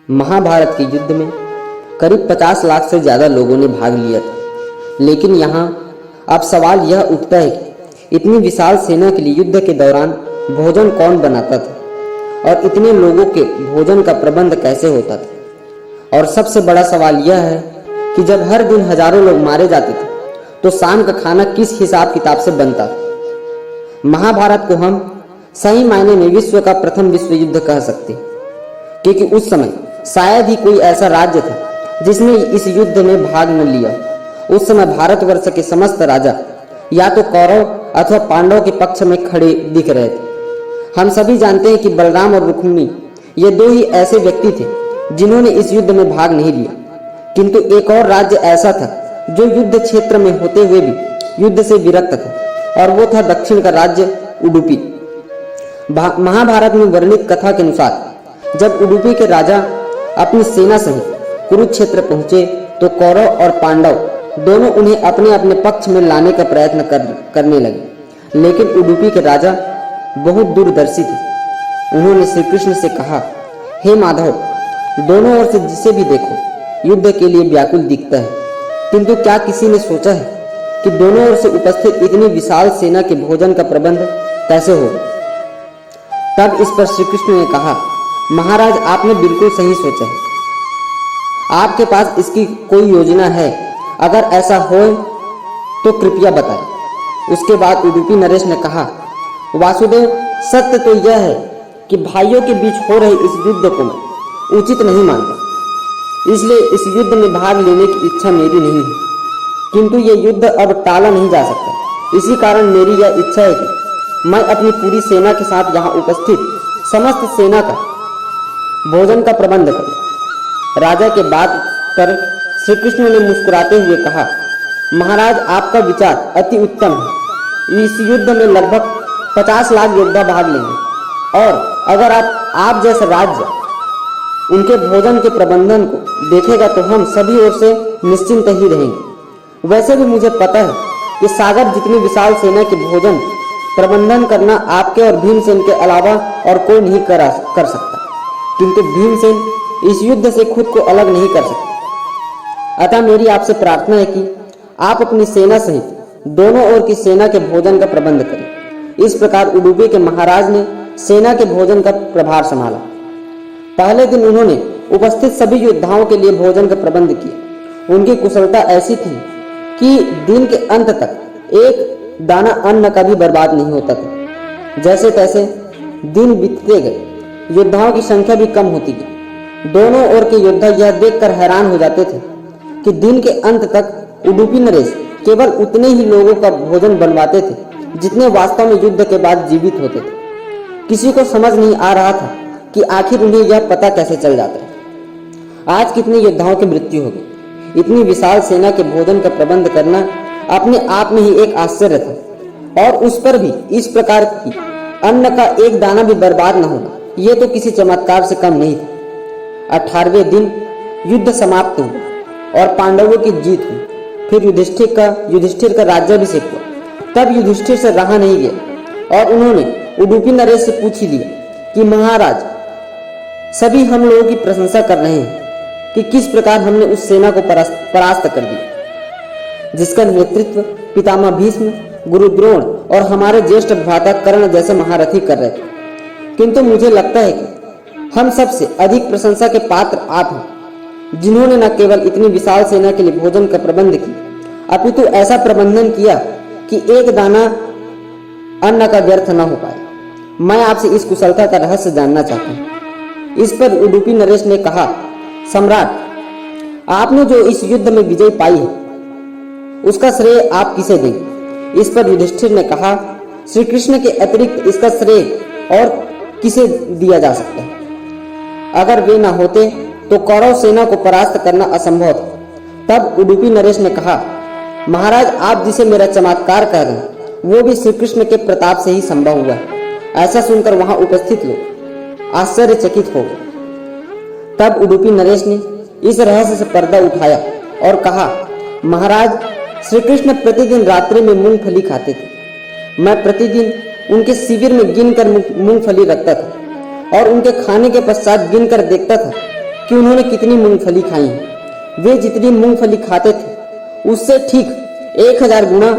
महाभारत के युद्ध में करीब 50 लाख से ज़्यादा लोगों ने भाग लिया था। लेकिन यहाँ अब सवाल यह उठता है कि इतनी विशाल सेना के लिए युद्ध के दौरान भोजन कौन बनाता था और इतने लोगों के भोजन का प्रबंध कैसे होता था। और सबसे बड़ा सवाल यह है कि जब हर दिन हजारों लोग मारे जाते थे तो शाम का खाना किस हिसाब किताब से बनता था। महाभारत को हम सही मायने में विश्व का प्रथम विश्व युद्ध कह सकते हैं, क्योंकि उस समय शायद ही कोई ऐसा राज्य था जिसने इस युद्ध में भाग न लिया। उस समय भारतवर्ष के समस्त राजा या तो कौरव अथवा पांडव के पक्ष में खड़े दिख रहे थे। हम सभी जानते हैं कि बलराम और रुक्मिणी ये दो ही ऐसे व्यक्ति थे जिन्होंने इस युद्ध में भाग नहीं लिया, किंतु एक और राज्य ऐसा था जो युद्ध क्षेत्र में होते हुए भी युद्ध से विरक्त था, और वो था दक्षिण का राज्य उडुपी। महाभारत में वर्णित कथा के अनुसार जब उडुपी के राजा अपनी सेना सहित कुरुक्षेत्र पहुंचे तो कौरव और पांडव दोनों उन्हें अपने अपने पक्ष में लाने का प्रयत्न करने लगे। लेकिन उडुपी के राजा बहुत दूरदर्शी थे। उन्होंने श्री कृष्ण से कहा, हे माधव, दोनों ओर से जिसे भी देखो युद्ध के लिए व्याकुल दिखता है, किंतु क्या किसी ने सोचा है कि दोनों ओर से उपस्थित इतनी विशाल सेना के भोजन का प्रबंध कैसे होगा। तब इस पर श्री कृष्ण ने कहा, महाराज, आपने बिल्कुल सही सोचा है। आपके पास इसकी कोई योजना है? अगर ऐसा हो तो कृपया बताएं। उसके बाद उडुपी नरेश ने कहा, वासुदेव, सत्य तो यह है कि भाइयों के बीच हो रहे इस युद्ध को मैं उचित नहीं मानता, इसलिए इस युद्ध में भाग लेने की इच्छा मेरी नहीं है। किंतु ये युद्ध अब टाला नहीं जा सकता। इसी कारण मेरी यह इच्छा है कि मैं अपनी पूरी सेना के साथ यहाँ उपस्थित समस्त सेना का भोजन का प्रबंध करूं। राजा के बात पर श्री कृष्ण ने मुस्कुराते हुए कहा, महाराज, आपका विचार अति उत्तम है। इस युद्ध में लगभग 50 लाख योद्धा भाग लेंगे, और अगर आप जैसा राज्य उनके भोजन के प्रबंधन को देखेगा तो हम सभी ओर से निश्चिंत ही रहेंगे। वैसे भी मुझे पता है कि सागर जितनी विशाल सेना के भोजन प्रबंधन करना आपके और भीमसेन के अलावा और कोई नहीं कर सकता, किंतु भीमसेन इस युद्ध से खुद को अलग नहीं कर सकते। अतः मेरी आपसे प्रार्थना है कि आप अपनी सेना सहित दोनों ओर की सेना के भोजन का प्रबंध करें। इस प्रकार उडुपी के महाराज ने सेना के भोजन का प्रभार संभाला। पहले दिन उन्होंने उपस्थित सभी योद्धाओं के लिए भोजन का प्रबंध किया। उनकी कुशलता ऐसी थी कि दिन के अंत तक एक दाना अन्न का भी बर्बाद नहीं होता था। जैसे तैसे दिन बीतते गए, योद्धाओं की संख्या भी कम होती गई। दोनों ओर के योद्धा यह देखकर हैरान हो जाते थे कि दिन के अंत तक उडुपी नरेश केवल उतने ही लोगों का भोजन बनवाते थे जितने वास्तव में युद्ध के बाद जीवित होते थे। किसी को समझ नहीं आ रहा था कि आखिर उन्हें यह पता कैसे चल जाता है। आज कितने योद्धाओं की मृत्यु हो गई। इतनी विशाल सेना के भोजन का प्रबंध करना अपने आप में ही एक आश्चर्य था, और उस पर भी इस प्रकार की अन्न का एक दाना भी बर्बाद न होना, यह तो किसी चमत्कार से कम नहीं था। 18वें दिन युद्ध समाप्त हुआ और पांडवों की जीत हुई। फिर युधिष्ठिर का राज्याभिषेक हुआ। तब युधिष्ठिर से रहा नहीं गया और उन्होंने उडुपी नरेश से पूछ ही लिया कि महाराज, सभी हम लोगों की प्रशंसा कर रहे हैं कि किस प्रकार हमने उस सेना को परास्त कर दिया जिसका नेतृत्व पितामह भीष्म, गुरु द्रोण और हमारे ज्येष्ठ भ्राता कर्ण जैसे महारथी कर रहे थे। किंतु मुझे लगता है कि हम सबसे अधिक प्रशंसा के पात्र आप हैं, जिन्होंने न केवल इतनी विशाल सेना के लिए भोजन का प्रबंध किया, अपितु ऐसा प्रबंधन किया कि एक दाना अन्न का व्यर्थ न हो पाए। मैं आपसे इस कुशलता का रहस्य जानना चाहता हूँ। इस पर उडुपी नरेश ने कहा, सम्राट, आपने जो इस युद्ध में विजय पाई है उसका श्रेय आप किसे देंगे? इस पर युधिष्ठिर ने कहा, श्री कृष्ण के अतिरिक्त इसका श्रेय और किसे दिया जा सकता है? अगर वे न होते तो कौरव सेना को परास्त करना असंभव था। तब उडुपी नरेश ने कहा, महाराज, आप जिसे मेरा चमत्कार कह रहे हैं वो भी श्री कृष्ण के प्रताप से ही संभव हुआ है। ऐसा सुनकर वहां उपस्थित लोग आश्चर्यचकित हो गए। तब उडुपी नरेश ने इस रहस्य से पर्दा उठाया और कहा, महाराज, श्री कृष्ण प्रतिदिन रात्रि में मूंगफली खाते थे। मैं प्रतिदिन उनके शिविर में गिनकर मूंगफली रखता था और उनके खाने के पश्चात गिनकर देखता था कि उन्होंने कितनी मूंगफली खाई है। वे जितनी मूंगफली खाते थे उससे ठीक 1000 गुना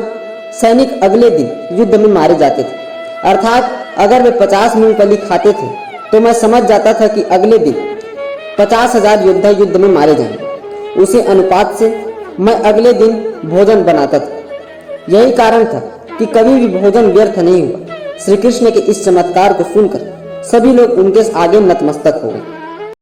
सैनिक अगले दिन युद्ध में मारे जाते थे। अर्थात अगर वे 50 मूंगफली खाते थे तो मैं समझ जाता था कि अगले दिन 50,000 योद्धा युद्ध में मारे जाएंगे। उसी अनुपात से मैं अगले दिन भोजन बनाता था। यही कारण था कि कभी भी भोजन व्यर्थ नहीं हुआ। श्री कृष्ण के इस चमत्कार को सुनकर सभी लोग उनके आगे नतमस्तक हो गए।